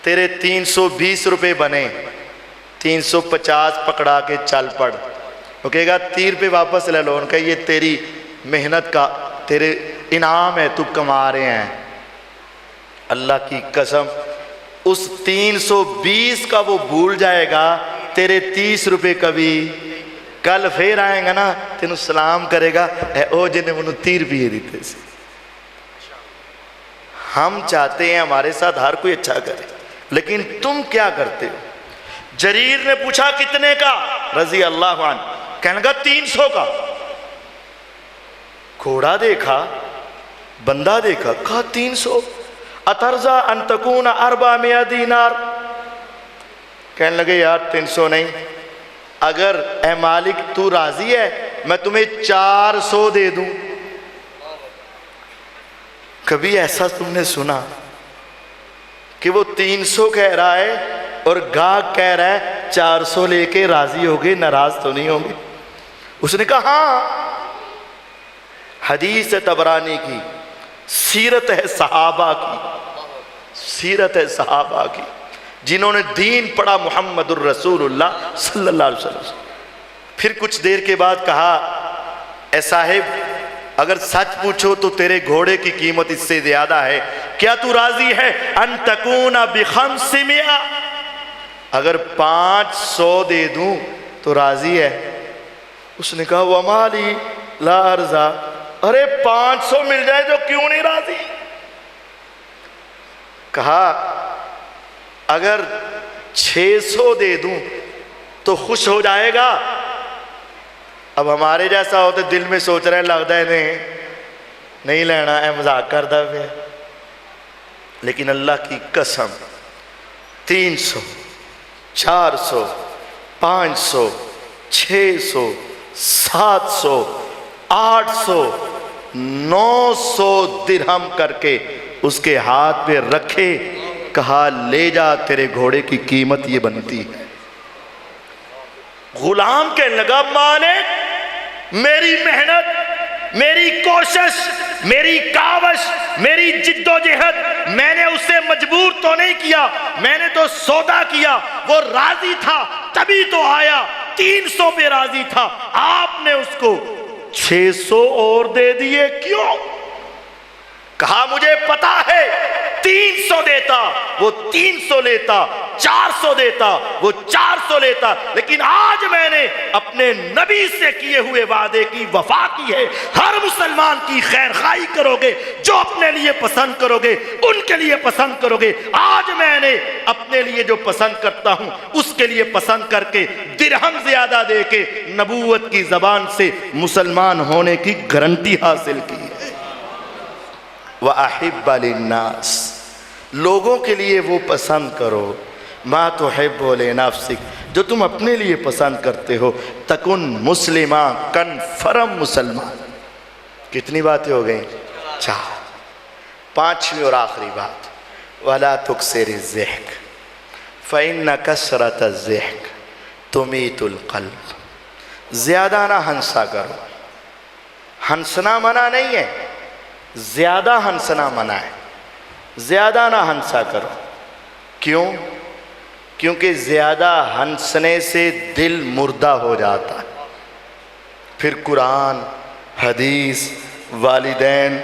تیرے 320 روپے بنے، 350 پکڑا کے چل پڑ، وہ کہے گا 30 روپے واپس لے لو، ان کا یہ تیری محنت کا تیرے انعام ہے، تو کما رہے ہیں۔ اللہ کی قسم اس 320 کا وہ بھول جائے گا، تیرے 30 روپے کبھی کل پھر آئیں گا نا، تینوں سلام کرے گا، اے او جنہیں انہوں 30 روپے دیتے سے۔ ہم چاہتے ہیں ہمارے ساتھ ہر کوئی اچھا کرے، لیکن تم کیا کرتے ہو؟ جریر نے پوچھا کتنے کا؟ رضی اللہ عنہ کہنے لگا 300 کا۔ گھوڑا دیکھا، بندہ دیکھا، کہا 300 اترضا ان تکون 400 دینار۔ کہنے لگے یار 300 نہیں، اگر اے مالک تو راضی ہے میں تمہیں 400 دے دوں۔ کبھی ایسا تم نے سنا کہ وہ 300 کہہ رہا ہے اور گاہک کہہ رہا ہے 400 لے کے راضی ہوگے، ناراض تو نہیں ہوں گے؟ اس نے کہا ہاں، حدیث طبرانی کی، سیرت ہے صحابہ کی، سیرت ہے صحابہ کی جنہوں نے دین پڑھا محمد الرسول اللہ صلی اللہ علیہ وسلم۔ پھر کچھ دیر کے بعد کہا اے صاحب اگر سچ پوچھو تو تیرے گھوڑے کی قیمت اس سے زیادہ ہے، کیا تو راضی ہے ان تکون ب500؟ اگر 500 دے دوں تو راضی ہے؟ اس نے کہا وما لی لا ارضا، ارے 500 مل جائے تو کیوں نہیں راضی؟ کہا اگر 600 دے دوں تو خوش ہو جائے گا؟ اب ہمارے جیسا ہوتے دل میں سوچ رہے ہیں لگتا ہے نہیں لینا ہے، مذاق کرتا ہے، لیکن اللہ کی قسم 300 400 500 600 700 800 900 درہم کر کے اس کے ہاتھ پہ رکھے، کہا لے جا تیرے گھوڑے کی قیمت یہ بنتی ہے۔ غلام کہنے لگا مالک میری محنت، میری کوشش، میری کاوش، میری جد و جہد، میں نے اسے مجبور تو نہیں کیا، میں نے تو سودا کیا، وہ راضی تھا تبھی تو آیا، 300 پہ راضی تھا، آپ نے اس کو 600 اور دے دیے کیوں؟ کہا مجھے پتا ہے 300 دیتا وہ 300 لیتا، 400 دیتا وہ 400 لیتا، لیکن آج میں نے اپنے نبی سے کیے ہوئے وعدے کی وفا کی ہے۔ ہر مسلمان کی خیر خواہی کرو گے، جو اپنے لیے پسند کرو گے ان کے لیے پسند کرو گے۔ آج میں نے اپنے لیے جو پسند کرتا ہوں اس کے لیے پسند کر کے درہم زیادہ دے کے نبوت کی زبان سے مسلمان ہونے کی گارنٹی حاصل کی ہے۔ وَأَحِبَّ لِلنَّاسِ، لوگوں کے لیے وہ پسند کرو، مَا تُحِبُّ لِنَفْسِكَ، جو تم اپنے لیے پسند کرتے ہو، تکن مسلمہ، کنفرم مسلمان۔ کتنی باتیں ہو گئیں؟ 4۔ 5ویں اور آخری بات، وَلَا تُكْسِرِ الضِّحْكَ فَإِنَّ كَثْرَةَ الضِّحْكِ تُمِيتُ الْقَلْبَ۔ زیادہ نہ ہنسا کرو، ہنسنا منع نہیں ہے، زیادہ ہنسنا منع ہے، زیادہ نہ ہنسا کرو۔ کیوں؟ کیونکہ زیادہ ہنسنے سے دل مردہ ہو جاتا ہے، پھر قرآن، حدیث، والدین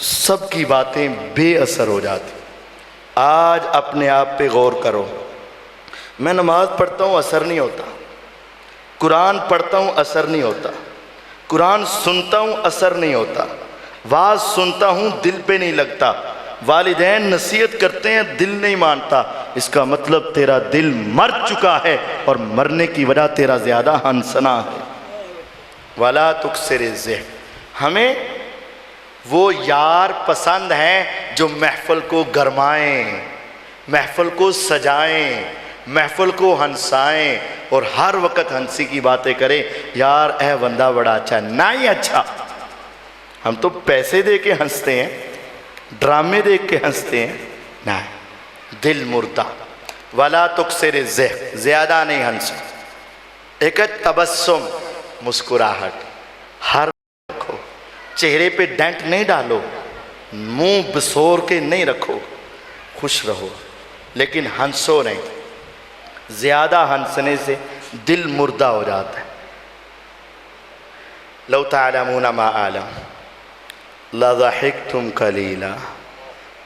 سب کی باتیں بے اثر ہو جاتی۔ آج اپنے آپ پہ غور کرو، میں نماز پڑھتا ہوں اثر نہیں ہوتا، قرآن پڑھتا ہوں اثر نہیں ہوتا، قرآن سنتا ہوں اثر نہیں ہوتا، واز سنتا ہوں دل پہ نہیں لگتا، والدین نصیحت کرتے ہیں دل نہیں مانتا، اس کا مطلب تیرا دل مر چکا ہے اور مرنے کی وجہ تیرا زیادہ ہنسنا ہے۔ وَلَا تُكْسِرِ الضِّحْكَ، ہمیں وہ یار پسند ہیں جو محفل کو گرمائیں، محفل کو سجائیں، محفل کو ہنسائیں اور ہر وقت ہنسی کی باتیں کریں، یار اے بندہ بڑا اچھا، نہ ہی اچھا، ہم تو پیسے دے کے ہنستے ہیں، ڈرامے دیکھ کے ہنستے ہیں، نہیں، دل مردہ۔ وَلَا تُكْسِرِ الضِّحْكَ، زیادہ نہیں ہنسو۔ ایک ہے تبسم، مسکراہٹ، ہر رکھو، چہرے پہ ڈینٹ نہیں ڈالو، منہ بسور کے نہیں رکھو، خوش رہو لیکن ہنسو نہیں، زیادہ ہنسنے سے دل مردہ ہو جاتا ہے۔ لو تعلمون ما اعلم لضحکتم قلیلا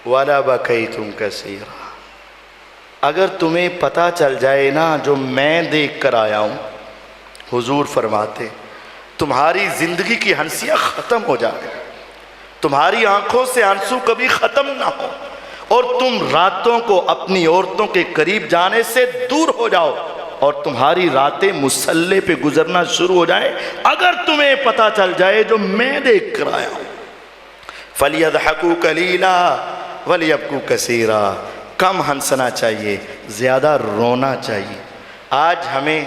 ولبکیتم کثیرا، اگر تمہیں پتہ چل جائے نا جو میں دیکھ کر آیا ہوں، حضور فرماتے تمہاری زندگی کی ہنسیاں ختم ہو جائیں، تمہاری آنکھوں سے آنسو کبھی ختم نہ ہو، اور تم راتوں کو اپنی عورتوں کے قریب جانے سے دور ہو جاؤ، اور تمہاری راتیں مسلح پہ گزرنا شروع ہو جائیں، اگر تمہیں پتہ چل جائے جو میں دیکھ کر آیا ہوں۔ فَلْيَضْحَكُوا قَلِيلًا وَلْيَبْكُوا كَثِيرًا، کم ہنسنا چاہیے، زیادہ رونا چاہیے۔ آج ہمیں،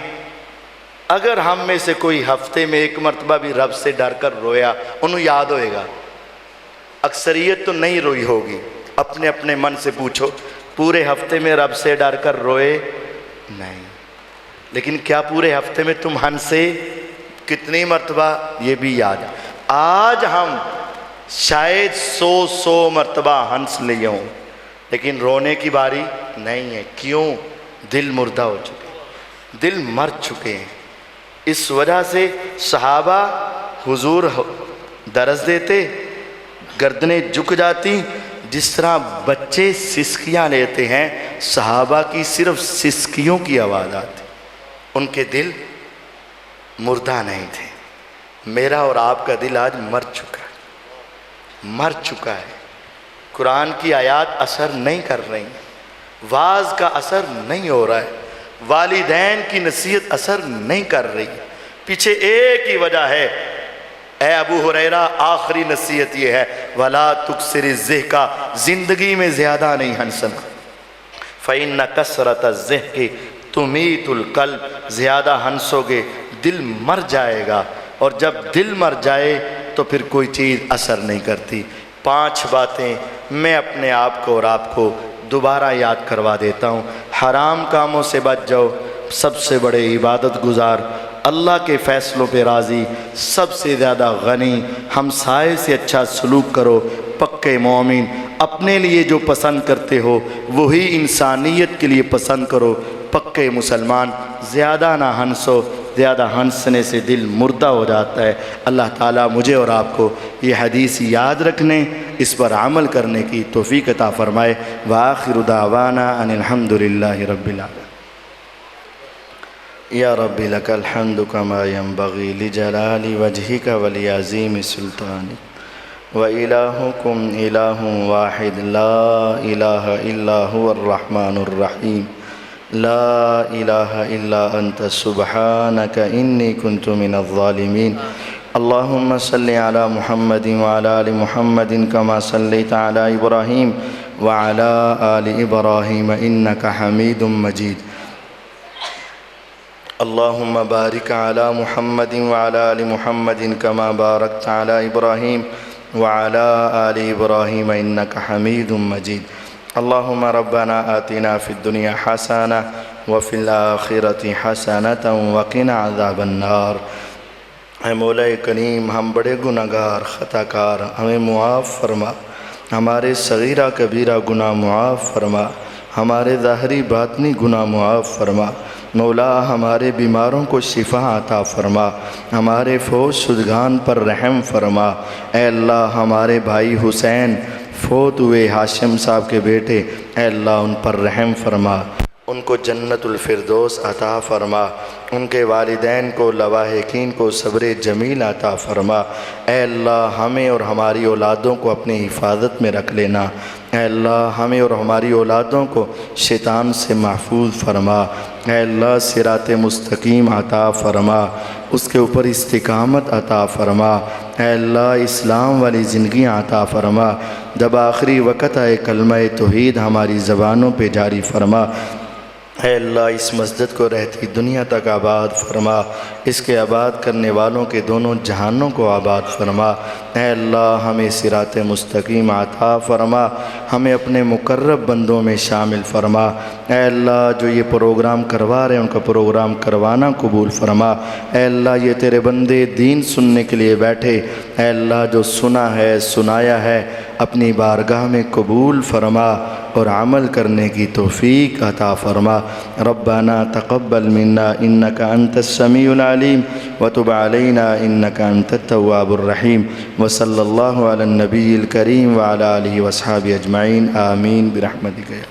اگر ہم میں سے کوئی ہفتے میں ایک مرتبہ بھی رب سے ڈر کر رویا، انہوں یاد ہوئے گا۔ اکثریت تو نہیں روئی ہوگی، اپنے اپنے من سے پوچھو، پورے ہفتے میں رب سے ڈر کر روئے؟ نہیں۔ لیکن کیا پورے ہفتے میں تم ہنسے؟ کتنی مرتبہ؟ یہ بھی یاد۔ آج ہم شاید 100 مرتبہ ہنس لیے ہوں، لیکن رونے کی باری نہیں ہے۔ کیوں؟ دل مردہ ہو چکے، دل مر چکے ہیں۔ اس وجہ سے صحابہ حضور درس دیتے، گردنیں جھک جاتی، جس طرح بچے سسکیاں لیتے ہیں، صحابہ کی صرف سسکیوں کی آواز آتی، ان کے دل مردہ نہیں تھے۔ میرا اور آپ کا دل آج مر چکا ہے، مر چکا ہے۔ قرآن کی آیات اثر نہیں کر رہی، واعظ کا اثر نہیں ہو رہا ہے، والدین کی نصیحت اثر نہیں کر رہی۔ پیچھے ایک ہی وجہ ہے، اے ابو ہریرہ آخری نصیحت یہ ہے، وَلَا تُكْسِرِ الضِّحْكَ، زندگی میں زیادہ نہیں ہنسنا۔ فَإِنَّ كَثْرَةَ الضِّحْكِ تُمِيتُ الْقَلْبَ، زیادہ ہنسو گے دل مر جائے گا، اور جب دل مر جائے تو پھر کوئی چیز اثر نہیں کرتی۔ 5 باتیں میں اپنے آپ کو اور آپ کو دوبارہ یاد کروا دیتا ہوں۔ حرام کاموں سے بچ جاؤ، سب سے بڑے عبادت گزار، اللہ کے فیصلوں پہ راضی، سب سے زیادہ غنی، ہمسائے سے اچھا سلوک کرو، پکے مومن، اپنے لیے جو پسند کرتے ہو وہی انسانیت کے لیے پسند کرو، پکے مسلمان، زیادہ نہ ہنسو، زیادہ ہنسنے سے دل مردہ ہو جاتا ہے۔ اللہ تعالیٰ مجھے اور آپ کو یہ حدیث یاد رکھنے، اس پر عمل کرنے کی توفیق عطا فرمائے۔ وآخر دعوانا ان الحمد للہ رب العالمین۔ یا رب لک الحمد کما ینبغی لجلال وجہک ولعظیم سلطانک، وإلہکم الہ واحد لا الہ الا هو الرحمن الرحیم، لا الہ الا انت سبحانک انی کنت من الظالمین۔ اللہم صلی علی محمد وعلی آل محمد کما صلیت علی ابراہیم وعلی آل ابراہیم انک حمید مجید۔ اللہم بارک علی محمد وعلی آل محمد کما بارکت علی ابراہیم وعلی آل ابراہیم انک حمید مجید۔ اللہم ربنا آتنا فی الدنیا حسنہ وفی الآخرۃ حسنۃ وقنا عذاب النار۔ اے مولا کریم، ہم بڑے گناہگار خطا کار، ہمیں معاف فرما، ہمارے صغیرہ کبیرہ گناہ معاف فرما، ہمارے ظاہری باطنی گناہ معاف فرما۔ مولا ہمارے بیماروں کو شفا عطا فرما، ہمارے فوت شدگان پر رحم فرما۔ اے اللہ ہمارے بھائی حسین فوت ہوئے ہاشم صاحب کے بیٹے، اے اللہ ان پر رحم فرما، ان کو جنت الفردوس عطا فرما، ان کے والدین کو لواحقین کو صبر جمیل عطا فرما۔ اے اللہ ہمیں اور ہماری اولادوں کو اپنی حفاظت میں رکھ لینا۔ اے اللہ ہمیں اور ہماری اولادوں کو شیطان سے محفوظ فرما۔ اے اللہ صراط مستقیم عطا فرما، اس کے اوپر استقامت عطا فرما۔ اے اللہ اسلام والی زندگی عطا فرما۔ جب آخری وقت آئے کلمہ توحید ہماری زبانوں پہ جاری فرما۔ اے اللہ اس مسجد کو رہتی دنیا تک آباد فرما، اس کے آباد کرنے والوں کے دونوں جہانوں کو آباد فرما۔ اے اللہ ہمیں صراط مستقیم عطا فرما، ہمیں اپنے مقرب بندوں میں شامل فرما۔ اے اللہ جو یہ پروگرام کروا رہے ہیں ان کا پروگرام کروانا قبول فرما۔ اے اللہ یہ تیرے بندے دین سننے کے لیے بیٹھے، اے اللہ جو سنا ہے سنایا ہے اپنی بارگاہ میں قبول فرما اور عمل کرنے کی توفیق عطا فرما۔ ربنا تقبل منا انک انت السمیع العلیم وتب علینا انک انت التواب الرحیم، وصلی اللہ علی النبی الکریم وعلی آلہ وصحبہ اجمعین، آمین برحمتک یا